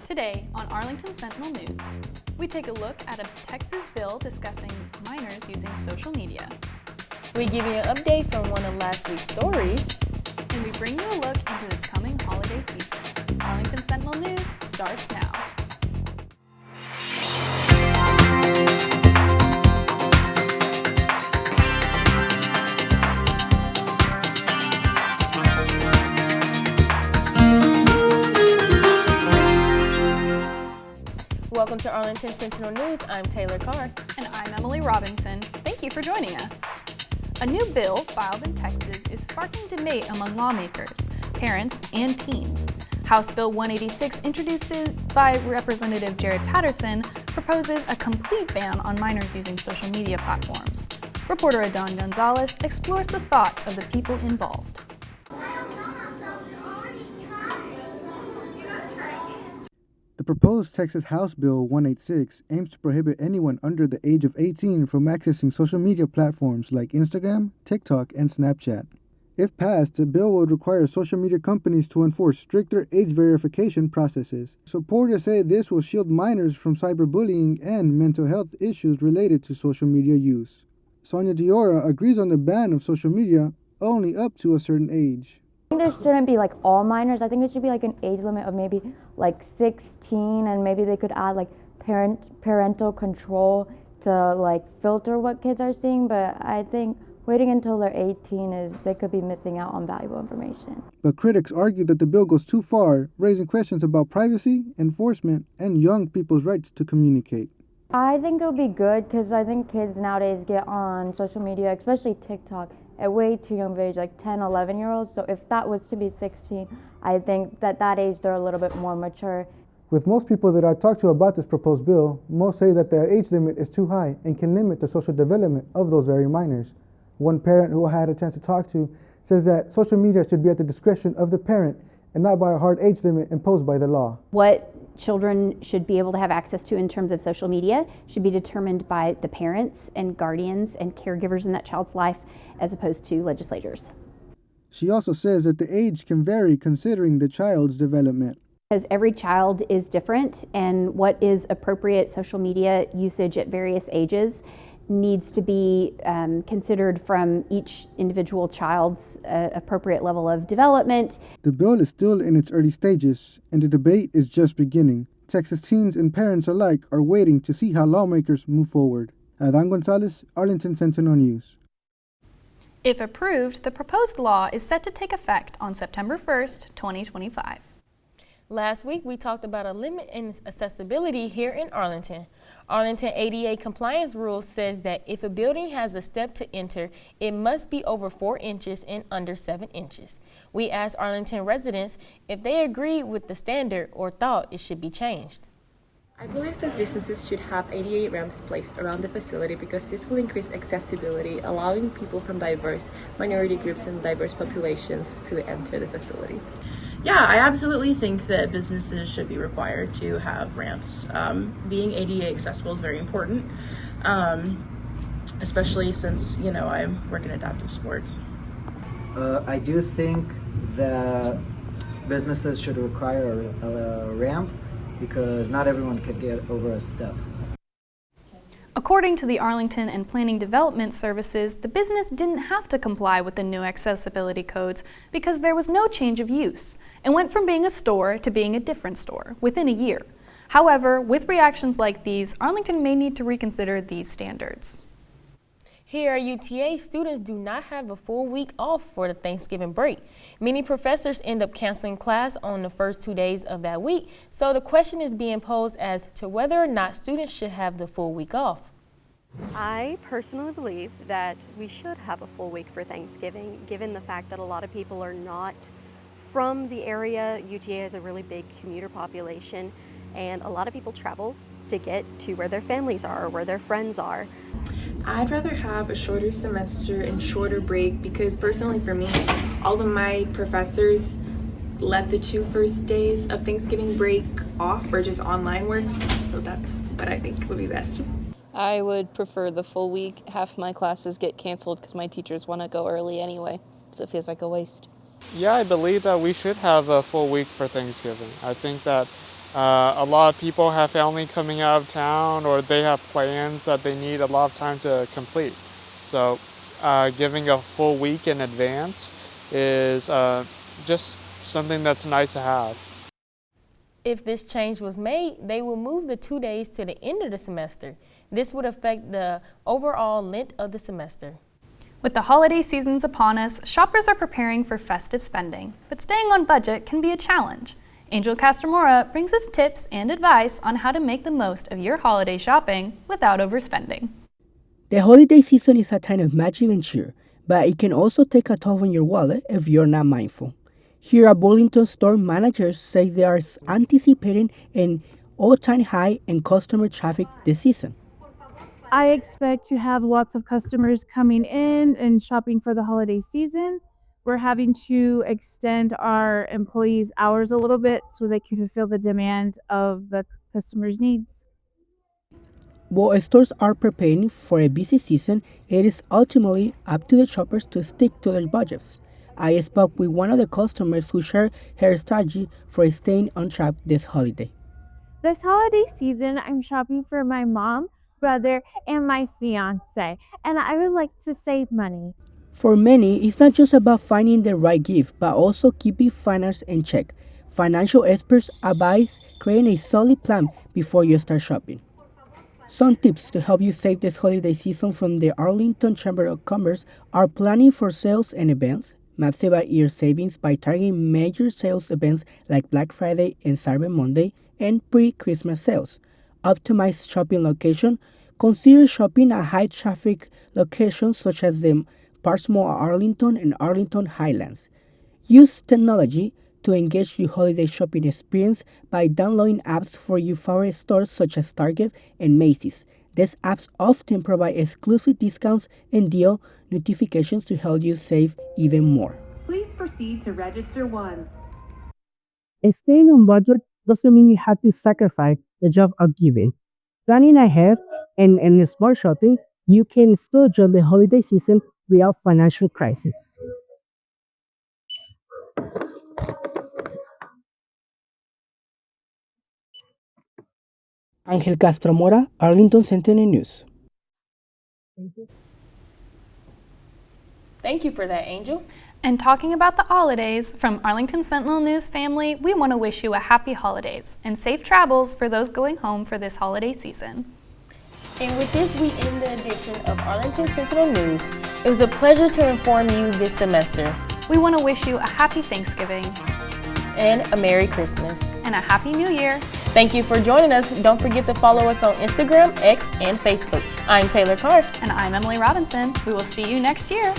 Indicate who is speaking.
Speaker 1: Today on Arlington Sentinel News, we take a look at a Texas bill discussing minors using social media.
Speaker 2: We give you an update from one of last week's stories.
Speaker 1: And we bring you a look into this coming holiday season. Arlington Sentinel News starts now.
Speaker 2: Welcome to Arlington Sentinel News. I'm Taylor Carr.
Speaker 1: And I'm Emily Robinson. Thank you for joining us. A new bill filed in Texas is sparking debate among lawmakers, parents, and teens. House Bill 186, introduced by Representative Jared Patterson, proposes a complete ban on minors using social media platforms. Reporter Adon Gonzalez explores the thoughts of the people involved.
Speaker 3: The proposed Texas House Bill 186 aims to prohibit anyone under the age of 18 from accessing social media platforms like Instagram, TikTok, and Snapchat. If passed, the bill would require social media companies to enforce stricter age verification processes. Supporters say this will shield minors from cyberbullying and mental health issues related to social media use. Sonia Diora agrees on the ban of social media only up to a certain age.
Speaker 4: I think there shouldn't be like all minors. I think it should be like an age limit of maybe like 16, and maybe they could add like parental control to like filter what kids are seeing. But I think waiting until they're 18 they could be missing out on valuable information.
Speaker 3: But critics argue that the bill goes too far, raising questions about privacy, enforcement, and young people's rights to communicate.
Speaker 4: I think it'll be good because I think kids nowadays get on social media, especially TikTok, at way too young of age, like 10, 11-year-olds. So if that was to be 16, I think that age they're a little bit more mature.
Speaker 3: With most people that I talk to about this proposed bill, most say that the age limit is too high and can limit the social development of those very minors. One parent who I had a chance to talk to says that social media should be at the discretion of the parent and not by a hard age limit imposed by the law.
Speaker 5: What children should be able to have access to in terms of social media should be determined by the parents and guardians and caregivers in that child's life as opposed to legislators.
Speaker 3: She also says that the age can vary considering the child's development.
Speaker 5: Because every child is different, and what is appropriate social media usage at various ages needs to be considered from each individual child's appropriate level of development.
Speaker 3: The bill is still in its early stages, and the debate is just beginning. Texas teens and parents alike are waiting to see how lawmakers move forward. Adán González, Arlington Sentinel News.
Speaker 1: If approved, the proposed law is set to take effect on September 1st, 2025.
Speaker 2: Last week, we talked about a limit in accessibility here in Arlington. Arlington ADA compliance rules says that if a building has a step to enter, it must be over 4 inches and under 7 inches. We asked Arlington residents if they agreed with the standard or thought it should be changed.
Speaker 6: I believe that businesses should have ADA ramps placed around the facility because this will increase accessibility, allowing people from diverse minority groups and diverse populations to enter the facility.
Speaker 7: Yeah, I absolutely think that businesses should be required to have ramps. Being ADA accessible is very important, especially since, I work in adaptive sports.
Speaker 8: I do think that businesses should require a ramp because not everyone could get over a step.
Speaker 1: According to the Arlington and Planning Development Services, the business didn't have to comply with the new accessibility codes because there was no change of use and went from being a store to being a different store within a year. However, with reactions like these, Arlington may need to reconsider these standards.
Speaker 2: Here at UTA, students do not have a full week off for the Thanksgiving break. Many professors end up canceling class on the first 2 days of that week, so the question is being posed as to whether or not students should have the full week off.
Speaker 9: I personally believe that we should have a full week for Thanksgiving, given the fact that a lot of people are not from the area. UTA has a really big commuter population, and a lot of people travel to get to where their families are or where their friends are.
Speaker 10: I'd rather have a shorter semester and shorter break because personally for me, all of my professors let the 2 first days of Thanksgiving break off for just online work, so that's what I think would be best.
Speaker 11: I would prefer the full week. Half my classes get canceled because my teachers want to go early anyway, so it feels like a waste.
Speaker 12: Yeah, I believe that we should have a full week for Thanksgiving. I think that A lot of people have family coming out of town, or they have plans that they need a lot of time to complete. So giving a full week in advance is just something that's nice to have.
Speaker 2: If this change was made, they will move the 2 days to the end of the semester. This would affect the overall length of the semester.
Speaker 1: With the holiday seasons upon us, shoppers are preparing for festive spending, but staying on budget can be a challenge. Angel Castromora brings us tips and advice on how to make the most of your holiday shopping without overspending.
Speaker 13: The holiday season is a time of magic and cheer, but it can also take a toll on your wallet if you're not mindful. Here at Burlington store managers say they are anticipating an all-time high in customer traffic this season.
Speaker 14: I expect to have lots of customers coming in and shopping for the holiday season. We're having to extend our employees' hours a little bit so they can fulfill the demand of the customers' needs.
Speaker 13: While stores are preparing for a busy season, it is ultimately up to the shoppers to stick to their budgets. I spoke with one of the customers who shared her strategy for staying on track this holiday.
Speaker 14: This holiday season, I'm shopping for my mom, brother, and my fiance, and I would like to save money.
Speaker 13: For many, it's not just about finding the right gift, but also keeping finance in check. Financial experts advise creating a solid plan before you start shopping. Some tips to help you save this holiday season from the Arlington Chamber of Commerce are planning for sales and events, maximize your savings by targeting major sales events like Black Friday and Cyber Monday, and pre-Christmas sales. Optimize shopping location. Consider shopping at high-traffic locations such as the Parks Mall at Arlington and Arlington Highlands. Use technology to engage your holiday shopping experience by downloading apps for your favorite stores such as Target and Macy's. These apps often provide exclusive discounts and deal notifications to help you save even more.
Speaker 15: Please proceed to register 1.
Speaker 16: Staying on budget doesn't mean you have to sacrifice the joy of giving. Planning ahead and smart shopping, you can still enjoy the holiday season without financial crisis.
Speaker 13: Angel Castromora, Arlington Sentinel News.
Speaker 2: Thank you for that, Angel.
Speaker 1: And talking about the holidays, from Arlington Sentinel News family, we want to wish you a happy holidays and safe travels for those going home for this holiday season.
Speaker 2: And with this, we end the edition of Arlington Sentinel News. It was a pleasure to inform you this semester.
Speaker 1: We want to wish you a happy Thanksgiving.
Speaker 2: And a Merry Christmas.
Speaker 1: And a Happy New Year.
Speaker 2: Thank you for joining us. Don't forget to follow us on Instagram, X, and Facebook. I'm Taylor Carr.
Speaker 1: And I'm Emily Robinson. We will see you next year.